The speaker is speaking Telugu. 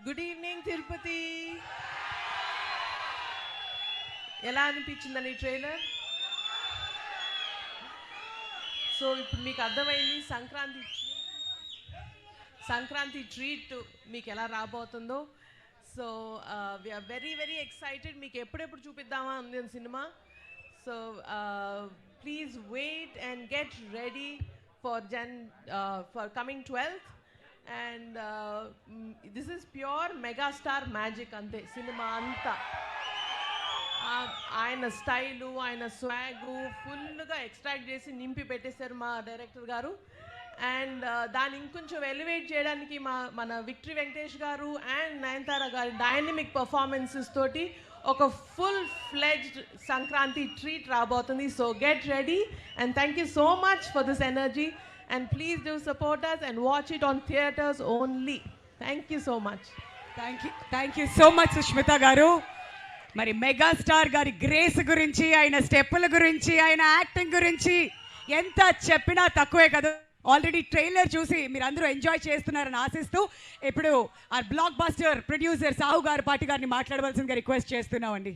Good evening Tirupati. ఎలా అనిపించిందని ట్రైలర్? సో ఇప్పుడు మీకు అర్థమైంది సంక్రాంతి ట్రీట్ మీకు ఎలా రాబోతుందో. So we are very very excited. మీకు ఎప్పుడెప్పుడు చూపిద్దామా ఉంది సినిమా. So please wait and get ready for coming 12th. And this is pure megastar magic అంతే సినిమా అంతా. ఆయన స్టైలు, ఆయన స్వాగు ఫుల్గా ఎక్స్ట్రాక్ట్ చేసి నింపి పెట్టేశారు మా డైరెక్టర్ గారు. అండ్ దాన్ని ఇంకొంచెం ఎలివేట్ చేయడానికి మన విక్టరీ వెంకటేష్ గారు అండ్ నయనతార గారి డైనమిక్ పర్ఫార్మెన్సెస్ తోటి ఒక ఫుల్ ఫ్లెడ్జ్డ్ సంక్రాంతి ట్రీట్ రాబోతుంది. So get ready and thank you so much for this energy and please do support us and watch it on theaters only. Thank you so much. Thank you so much Sushmita గారు. మరి మెగాస్టార్ గారి గ్రేస్ గురించి, ఆయన స్టెప్పుల గురించి, ఆయన యాక్టింగ్ గురించి ఎంత చెప్పినా తక్కువే కదా. ఆల్రెడీ ట్రైలర్ చూసి మీరు అందరూ ఎంజాయ్ చేస్తున్నారని ఆశిస్తూ ఇప్పుడు ఆ బ్లాక్ బస్టర్ ప్రొడ్యూసర్ సాహు గారు పాటి గారిని మాట్లాడవలసిందిగా రిక్వెస్ట్ చేస్తున్నామండి.